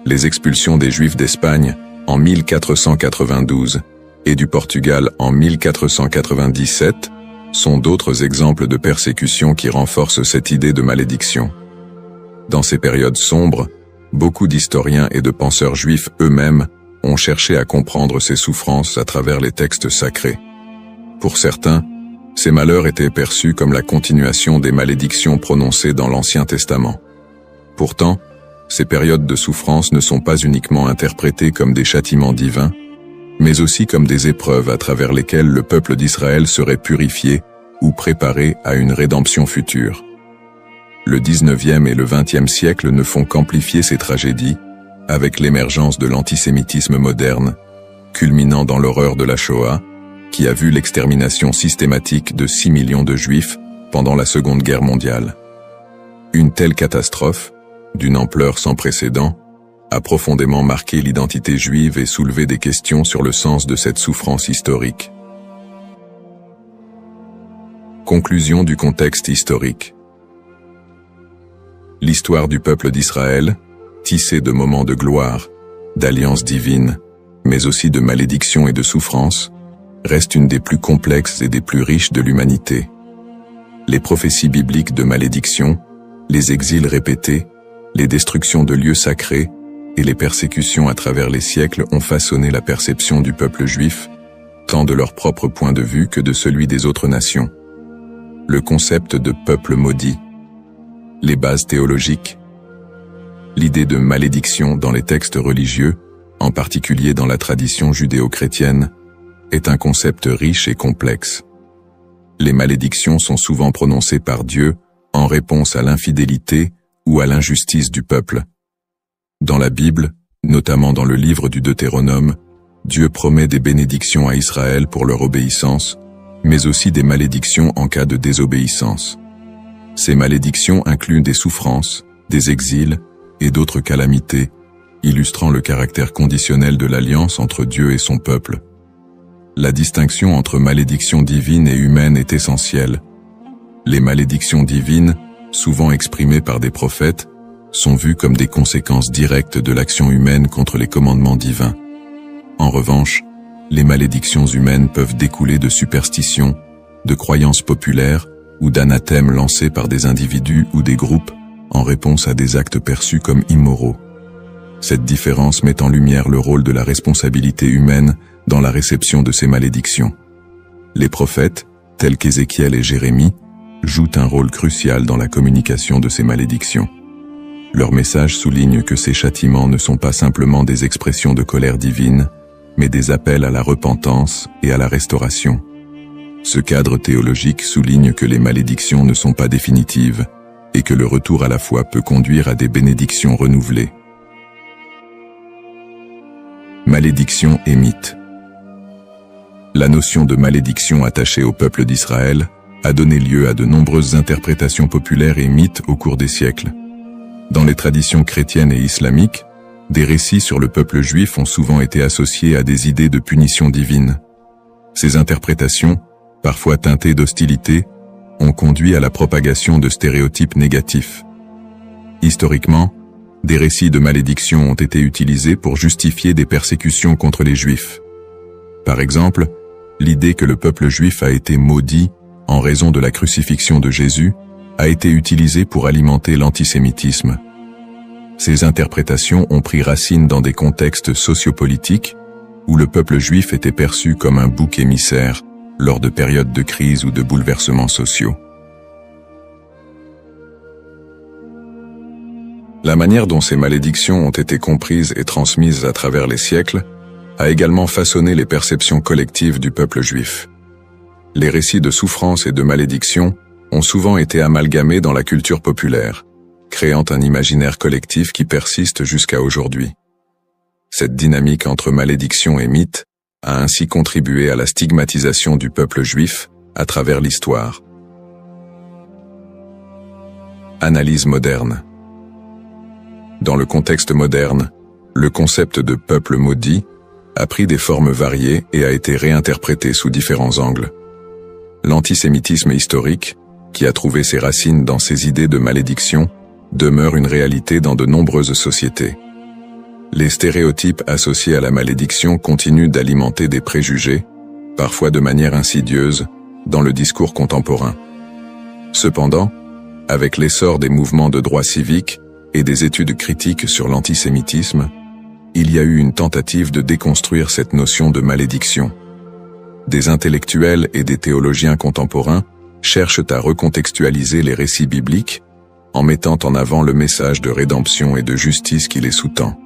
Les expulsions des Juifs d'Espagne, en 1492, et du Portugal en 1497, sont d'autres exemples de persécutions qui renforcent cette idée de malédiction. Dans ces périodes sombres, beaucoup d'historiens et de penseurs juifs eux-mêmes ont cherché à comprendre ces souffrances à travers les textes sacrés. Pour certains, ces malheurs étaient perçus comme la continuation des malédictions prononcées dans l'Ancien Testament. Pourtant, ces périodes de souffrance ne sont pas uniquement interprétées comme des châtiments divins, mais aussi comme des épreuves à travers lesquelles le peuple d'Israël serait purifié ou préparé à une rédemption future. Le 19e et le 20e siècle ne font qu'amplifier ces tragédies, avec l'émergence de l'antisémitisme moderne, culminant dans l'horreur de la Shoah, qui a vu l'extermination systématique de 6 millions de Juifs pendant la Seconde Guerre mondiale. Une telle catastrophe, d'une ampleur sans précédent, a profondément marqué l'identité juive et soulevé des questions sur le sens de cette souffrance historique. Conclusion du contexte historique. L'histoire du peuple d'Israël, tissée de moments de gloire, d'alliances divines, mais aussi de malédictions et de souffrances, reste une des plus complexes et des plus riches de l'humanité. Les prophéties bibliques de malédiction, les exils répétés, les destructions de lieux sacrés et les persécutions à travers les siècles ont façonné la perception du peuple juif, tant de leur propre point de vue que de celui des autres nations. Le concept de peuple maudit, les bases théologiques, l'idée de malédiction dans les textes religieux, en particulier dans la tradition judéo-chrétienne, est un concept riche et complexe. Les malédictions sont souvent prononcées par Dieu en réponse à l'infidélité ou à l'injustice du peuple. Dans la Bible, notamment dans le livre du Deutéronome, Dieu promet des bénédictions à Israël pour leur obéissance, mais aussi des malédictions en cas de désobéissance. Ces malédictions incluent des souffrances, des exils et d'autres calamités, illustrant le caractère conditionnel de l'alliance entre Dieu et son peuple. La distinction entre malédiction divine et humaine est essentielle. Les malédictions divines, souvent exprimées par des prophètes, sont vues comme des conséquences directes de l'action humaine contre les commandements divins. En revanche, les malédictions humaines peuvent découler de superstitions, de croyances populaires ou d'anathèmes lancés par des individus ou des groupes en réponse à des actes perçus comme immoraux. Cette différence met en lumière le rôle de la responsabilité humaine dans la réception de ces malédictions. Les prophètes, tels qu'Ézéchiel et Jérémie, jouent un rôle crucial dans la communication de ces malédictions. Leur message souligne que ces châtiments ne sont pas simplement des expressions de colère divine, mais des appels à la repentance et à la restauration. Ce cadre théologique souligne que les malédictions ne sont pas définitives et que le retour à la foi peut conduire à des bénédictions renouvelées. Malédiction et mythe. La notion de malédiction attachée au peuple d'Israël a donné lieu à de nombreuses interprétations populaires et mythes au cours des siècles. Dans les traditions chrétiennes et islamiques, des récits sur le peuple juif ont souvent été associés à des idées de punition divine. Ces interprétations, parfois teintées d'hostilité, ont conduit à la propagation de stéréotypes négatifs. Historiquement, des récits de malédiction ont été utilisés pour justifier des persécutions contre les Juifs. Par exemple, l'idée que le peuple juif a été maudit en raison de la crucifixion de Jésus a été utilisée pour alimenter l'antisémitisme. Ces interprétations ont pris racine dans des contextes sociopolitiques où le peuple juif était perçu comme un bouc émissaire lors de périodes de crise ou de bouleversements sociaux. La manière dont ces malédictions ont été comprises et transmises à travers les siècles a également façonné les perceptions collectives du peuple juif. Les récits de souffrance et de malédiction ont souvent été amalgamés dans la culture populaire, créant un imaginaire collectif qui persiste jusqu'à aujourd'hui. Cette dynamique entre malédiction et mythe a ainsi contribué à la stigmatisation du peuple juif à travers l'histoire. Analyse moderne. Dans le contexte moderne, le concept de peuple maudit a pris des formes variées et a été réinterprété sous différents angles. L'antisémitisme historique, qui a trouvé ses racines dans ces idées de malédiction, demeure une réalité dans de nombreuses sociétés. Les stéréotypes associés à la malédiction continuent d'alimenter des préjugés, parfois de manière insidieuse, dans le discours contemporain. Cependant, avec l'essor des mouvements de droit civique et des études critiques sur l'antisémitisme, il y a eu une tentative de déconstruire cette notion de malédiction. Des intellectuels et des théologiens contemporains cherchent à recontextualiser les récits bibliques en mettant en avant le message de rédemption et de justice qui les sous-tend.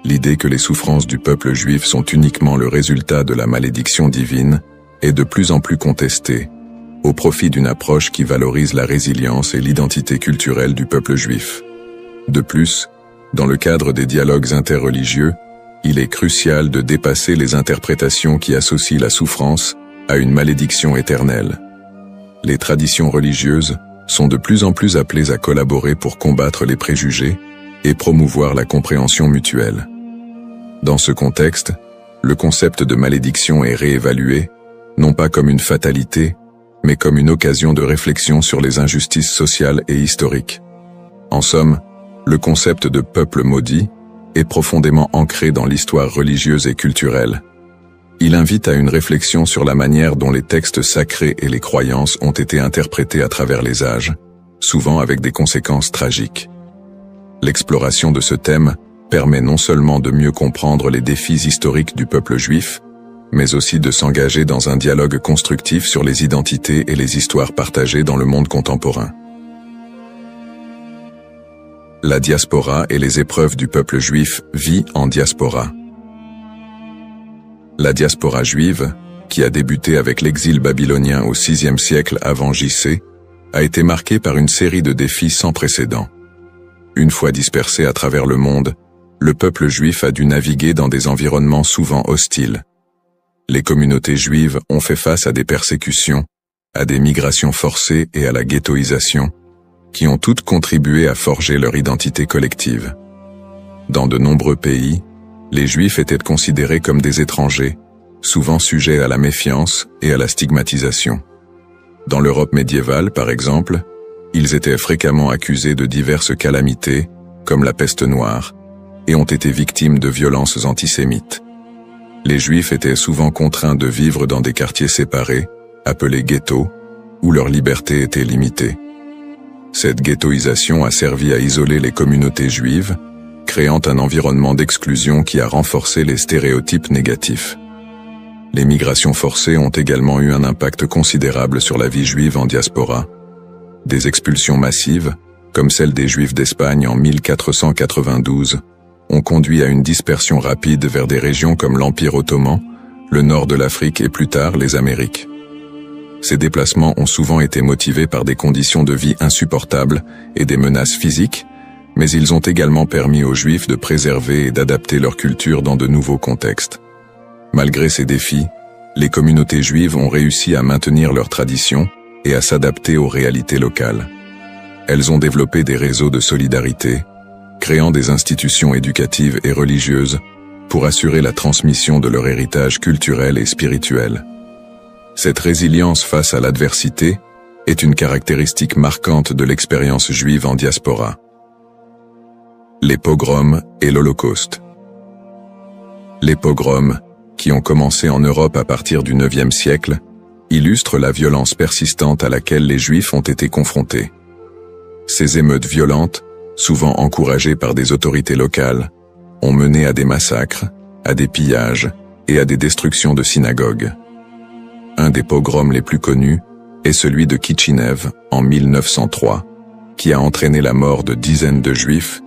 L'idée que les souffrances du peuple juif sont uniquement le résultat de la malédiction divine est de plus en plus contestée, au profit d'une approche qui valorise la résilience et l'identité culturelle du peuple juif. De plus, dans le cadre des dialogues interreligieux, il est crucial de dépasser les interprétations qui associent la souffrance à une malédiction éternelle. Les traditions religieuses sont de plus en plus appelées à collaborer pour combattre les préjugés et promouvoir la compréhension mutuelle. Dans ce contexte, le concept de malédiction est réévalué, non pas comme une fatalité, mais comme une occasion de réflexion sur les injustices sociales et historiques. En somme, le concept de peuple maudit est profondément ancré dans l'histoire religieuse et culturelle. Il invite à une réflexion sur la manière dont les textes sacrés et les croyances ont été interprétés à travers les âges, souvent avec des conséquences tragiques. L'exploration de ce thème permet non seulement de mieux comprendre les défis historiques du peuple juif, mais aussi de s'engager dans un dialogue constructif sur les identités et les histoires partagées dans le monde contemporain. La diaspora et les épreuves du peuple juif vit en diaspora. La diaspora juive, qui a débuté avec l'exil babylonien au VIe siècle avant J.C., a été marquée par une série de défis sans précédent. Une fois dispersé à travers le monde, le peuple juif a dû naviguer dans des environnements souvent hostiles. Les communautés juives ont fait face à des persécutions, à des migrations forcées et à la ghettoisation, qui ont toutes contribué à forger leur identité collective. Dans de nombreux pays, les Juifs étaient considérés comme des étrangers, souvent sujets à la méfiance et à la stigmatisation. Dans l'Europe médiévale, par exemple, ils étaient fréquemment accusés de diverses calamités, comme la peste noire, et ont été victimes de violences antisémites. Les Juifs étaient souvent contraints de vivre dans des quartiers séparés, appelés ghettos, où leur liberté était limitée. Cette ghettoisation a servi à isoler les communautés juives, créant un environnement d'exclusion qui a renforcé les stéréotypes négatifs. Les migrations forcées ont également eu un impact considérable sur la vie juive en diaspora. Des expulsions massives, comme celle des Juifs d'Espagne en 1492, ont conduit à une dispersion rapide vers des régions comme l'Empire ottoman, le nord de l'Afrique et plus tard les Amériques. Ces déplacements ont souvent été motivés par des conditions de vie insupportables et des menaces physiques, mais ils ont également permis aux Juifs de préserver et d'adapter leur culture dans de nouveaux contextes. Malgré ces défis, les communautés juives ont réussi à maintenir leurs traditions et à s'adapter aux réalités locales. Elles ont développé des réseaux de solidarité, créant des institutions éducatives et religieuses pour assurer la transmission de leur héritage culturel et spirituel. Cette résilience face à l'adversité est une caractéristique marquante de l'expérience juive en diaspora. Les pogroms et l'Holocauste. Les pogroms, qui ont commencé en Europe à partir du IXe siècle, illustrent la violence persistante à laquelle les Juifs ont été confrontés. Ces émeutes violentes souvent encouragés par des autorités locales, ont mené à des massacres, à des pillages et à des destructions de synagogues. Un des pogroms les plus connus est celui de Kitchinev en 1903, qui a entraîné la mort de dizaines de Juifs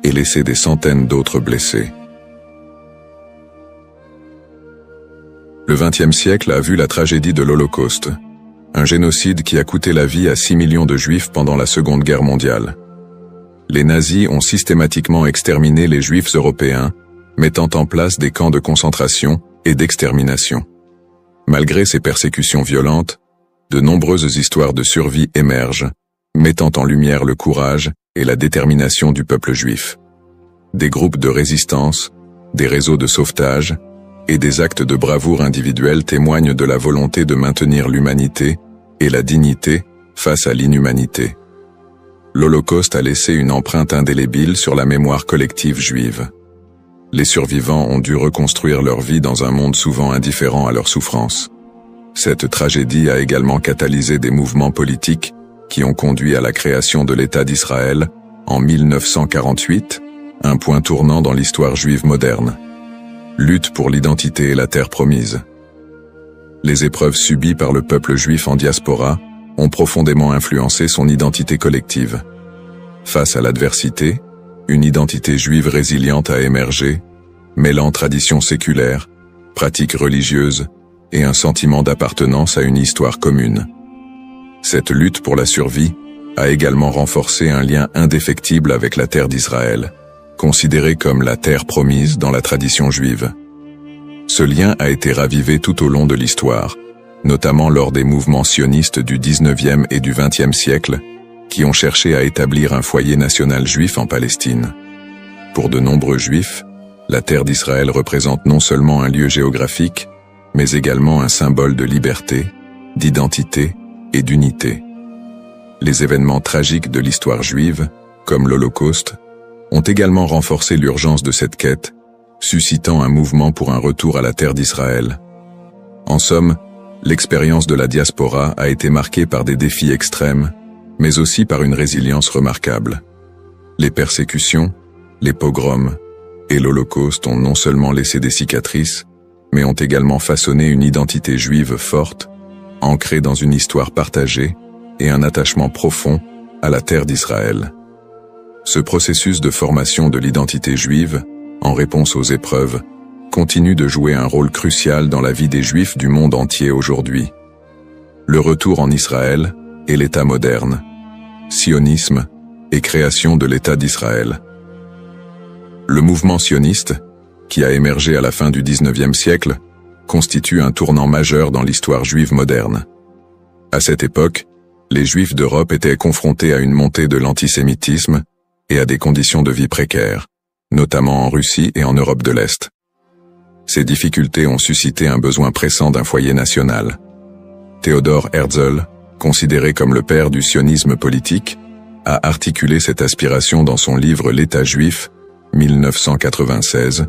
et laissé des centaines d'autres blessés. Le XXe siècle a vu la tragédie de l'Holocauste, un génocide qui a coûté la vie à 6 millions de Juifs pendant la Seconde Guerre mondiale. Les nazis ont systématiquement exterminé les Juifs européens, mettant en place des camps de concentration et d'extermination. Malgré ces persécutions violentes, de nombreuses histoires de survie émergent, mettant en lumière le courage et la détermination du peuple juif. Des groupes de résistance, des réseaux de sauvetage et des actes de bravoure individuels témoignent de la volonté de maintenir l'humanité et la dignité face à l'inhumanité. L'Holocauste a laissé une empreinte indélébile sur la mémoire collective juive. Les survivants ont dû reconstruire leur vie dans un monde souvent indifférent à leur souffrance. Cette tragédie a également catalysé des mouvements politiques qui ont conduit à la création de l'État d'Israël en 1948, un point tournant dans l'histoire juive moderne. Lutte pour l'identité et la terre promise. Les épreuves subies par le peuple juif en diaspora ont profondément influencé son identité collective. Face à l'adversité, une identité juive résiliente a émergé, mêlant traditions séculaires, pratiques religieuses et un sentiment d'appartenance à une histoire commune. Cette lutte pour la survie a également renforcé un lien indéfectible avec la terre d'Israël, considérée comme la terre promise dans la tradition juive. Ce lien a été ravivé tout au long de l'histoire, notamment lors des mouvements sionistes du XIXe et du XXe siècle, qui ont cherché à établir un foyer national juif en Palestine. Pour de nombreux juifs, la terre d'Israël représente non seulement un lieu géographique, mais également un symbole de liberté, d'identité et d'unité. Les événements tragiques de l'histoire juive, comme l'Holocauste, ont également renforcé l'urgence de cette quête, suscitant un mouvement pour un retour à la terre d'Israël. En somme, l'expérience de la diaspora a été marquée par des défis extrêmes, mais aussi par une résilience remarquable. Les persécutions, les pogroms et l'Holocauste ont non seulement laissé des cicatrices, mais ont également façonné une identité juive forte, ancrée dans une histoire partagée et un attachement profond à la terre d'Israël. Ce processus de formation de l'identité juive, en réponse aux épreuves, continue de jouer un rôle crucial dans la vie des Juifs du monde entier aujourd'hui. Le retour en Israël et l'État moderne, sionisme et création de l'État d'Israël. Le mouvement sioniste, qui a émergé à la fin du XIXe siècle, constitue un tournant majeur dans l'histoire juive moderne. À cette époque, les Juifs d'Europe étaient confrontés à une montée de l'antisémitisme et à des conditions de vie précaires, notamment en Russie et en Europe de l'Est. Ces difficultés ont suscité un besoin pressant d'un foyer national. Theodor Herzl, considéré comme le père du sionisme politique, a articulé cette aspiration dans son livre L'État juif, 1996,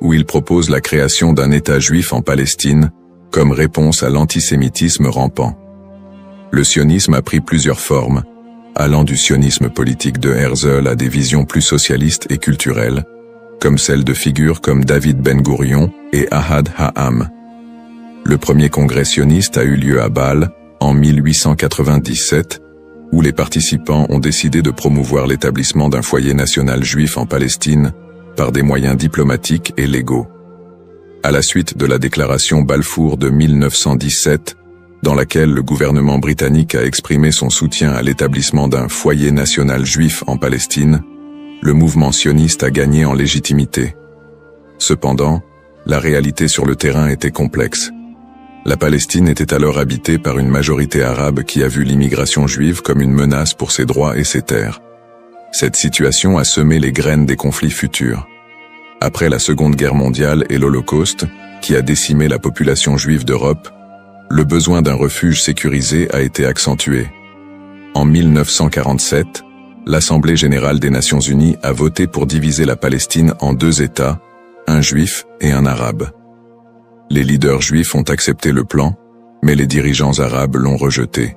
où il propose la création d'un État juif en Palestine comme réponse à l'antisémitisme rampant. Le sionisme a pris plusieurs formes, allant du sionisme politique de Herzl à des visions plus socialistes et culturelles, comme celles de figures comme David Ben-Gourion et Ahad Ha'am. Le premier congrès sioniste a eu lieu à Bâle en 1897, où les participants ont décidé de promouvoir l'établissement d'un foyer national juif en Palestine par des moyens diplomatiques et légaux. À la suite de la déclaration Balfour de 1917, dans laquelle le gouvernement britannique a exprimé son soutien à l'établissement d'un foyer national juif en Palestine, le mouvement sioniste a gagné en légitimité. Cependant, la réalité sur le terrain était complexe. La Palestine était alors habitée par une majorité arabe qui a vu l'immigration juive comme une menace pour ses droits et ses terres. Cette situation a semé les graines des conflits futurs. Après la Seconde Guerre mondiale et l'Holocauste, qui a décimé la population juive d'Europe, le besoin d'un refuge sécurisé a été accentué. En 1947, l'Assemblée générale des Nations unies a voté pour diviser la Palestine en deux États, un juif et un arabe. Les leaders juifs ont accepté le plan, mais les dirigeants arabes l'ont rejeté.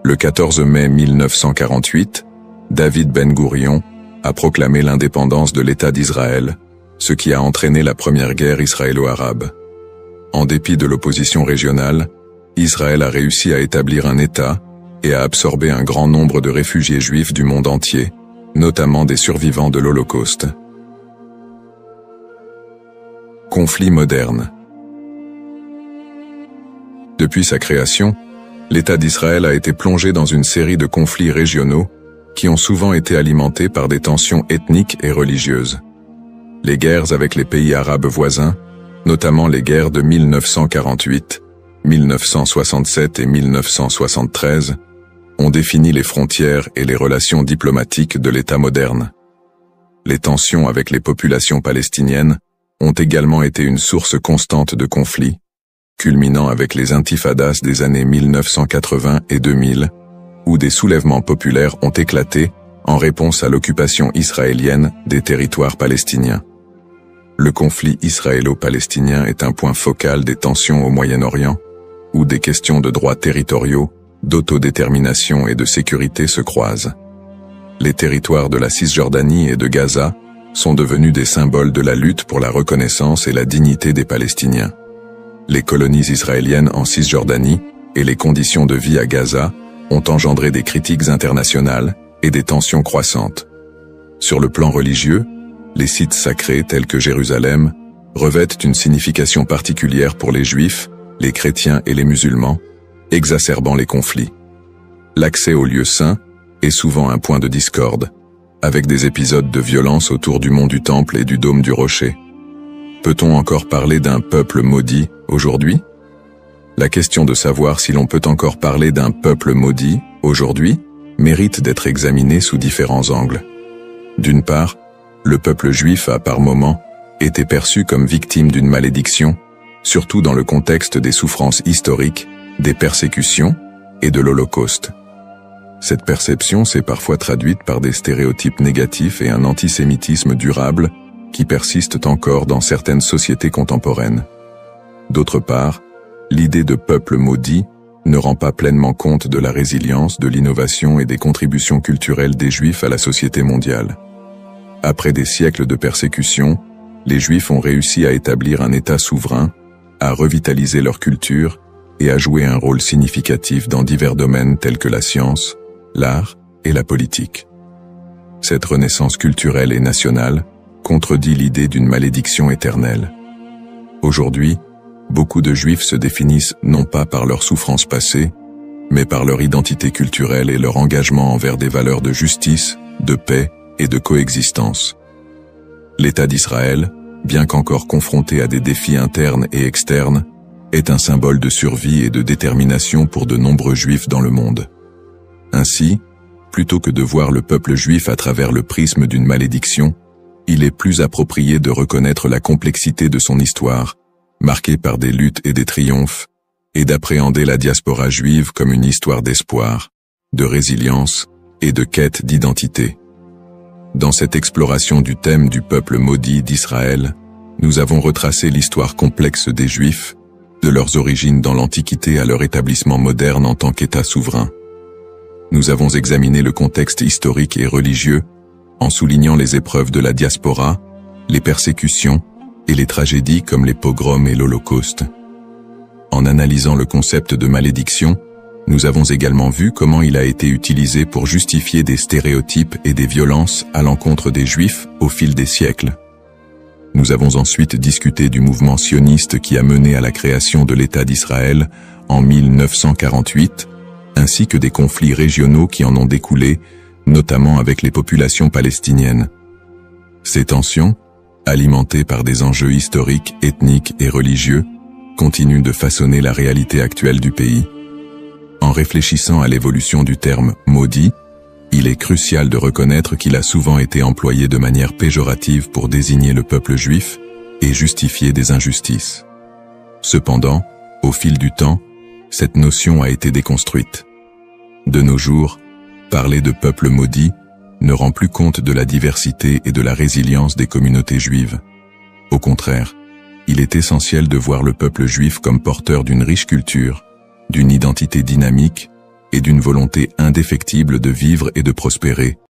Le 14 mai 1948, David Ben-Gourion, a proclamé l'indépendance de l'État d'Israël, ce qui a entraîné la première guerre israélo-arabe. En dépit de l'opposition régionale, Israël a réussi à établir un État et à absorber un grand nombre de réfugiés juifs du monde entier, notamment des survivants de l'Holocauste. Conflit moderne. Depuis sa création, l'État d'Israël a été plongé dans une série de conflits régionaux qui ont souvent été alimentés par des tensions ethniques et religieuses. Les guerres avec les pays arabes voisins, notamment les guerres de 1948, 1967 et 1973, ont défini les frontières et les relations diplomatiques de l'État moderne. Les tensions avec les populations palestiniennes ont également été une source constante de conflits, culminant avec les intifadas des années 1980 et 2000, où des soulèvements populaires ont éclaté en réponse à l'occupation israélienne des territoires palestiniens. Le conflit israélo-palestinien est un point focal des tensions au Moyen-Orient, où des questions de droits territoriaux, d'autodétermination et de sécurité se croisent. Les territoires de la Cisjordanie et de Gaza sont devenus des symboles de la lutte pour la reconnaissance et la dignité des Palestiniens. Les colonies israéliennes en Cisjordanie et les conditions de vie à Gaza ont engendré des critiques internationales et des tensions croissantes. Sur le plan religieux, les sites sacrés tels que Jérusalem revêtent une signification particulière pour les Juifs, les chrétiens et les musulmans, exacerbant les conflits. L'accès aux lieux saints est souvent un point de discorde, avec des épisodes de violence autour du mont du Temple et du dôme du Rocher. Peut-on encore parler d'un peuple maudit aujourd'hui? La question de savoir si l'on peut encore parler d'un peuple maudit aujourd'hui mérite d'être examinée sous différents angles. D'une part, le peuple juif a par moments été perçu comme victime d'une malédiction, surtout dans le contexte des souffrances historiques, des persécutions et de l'Holocauste. Cette perception s'est parfois traduite par des stéréotypes négatifs et un antisémitisme durable qui persistent encore dans certaines sociétés contemporaines. D'autre part, l'idée de peuple maudit ne rend pas pleinement compte de la résilience, de l'innovation et des contributions culturelles des Juifs à la société mondiale. Après des siècles de persécution, les Juifs ont réussi à établir un État souverain, à revitaliser leur culture et à jouer un rôle significatif dans divers domaines tels que la science, l'art et la politique. Cette renaissance culturelle et nationale contredit l'idée d'une malédiction éternelle. Aujourd'hui, beaucoup de Juifs se définissent non pas par leurs souffrances passées, mais par leur identité culturelle et leur engagement envers des valeurs de justice, de paix et de coexistence. L'État d'Israël, bien qu'encore confronté à des défis internes et externes, est un symbole de survie et de détermination pour de nombreux Juifs dans le monde. Ainsi, plutôt que de voir le peuple juif à travers le prisme d'une malédiction, il est plus approprié de reconnaître la complexité de son histoire, marquée par des luttes et des triomphes, et d'appréhender la diaspora juive comme une histoire d'espoir, de résilience et de quête d'identité. Dans cette exploration du thème du peuple maudit d'Israël, nous avons retracé l'histoire complexe des Juifs, de leurs origines dans l'Antiquité à leur établissement moderne en tant qu'État souverain. Nous avons examiné le contexte historique et religieux, en soulignant les épreuves de la diaspora, les persécutions et les tragédies comme les pogroms et l'Holocauste. En analysant le concept de malédiction, nous avons également vu comment il a été utilisé pour justifier des stéréotypes et des violences à l'encontre des Juifs au fil des siècles. Nous avons ensuite discuté du mouvement sioniste qui a mené à la création de l'État d'Israël en 1948, ainsi que des conflits régionaux qui en ont découlé, notamment avec les populations palestiniennes. Ces tensions, alimentées par des enjeux historiques, ethniques et religieux, continuent de façonner la réalité actuelle du pays. En réfléchissant à l'évolution du terme « maudit », il est crucial de reconnaître qu'il a souvent été employé de manière péjorative pour désigner le peuple juif et justifier des injustices. Cependant, au fil du temps, cette notion a été déconstruite. De nos jours, parler de peuple maudit ne rend plus compte de la diversité et de la résilience des communautés juives. Au contraire, il est essentiel de voir le peuple juif comme porteur d'une riche culture, d'une identité dynamique et d'une volonté indéfectible de vivre et de prospérer,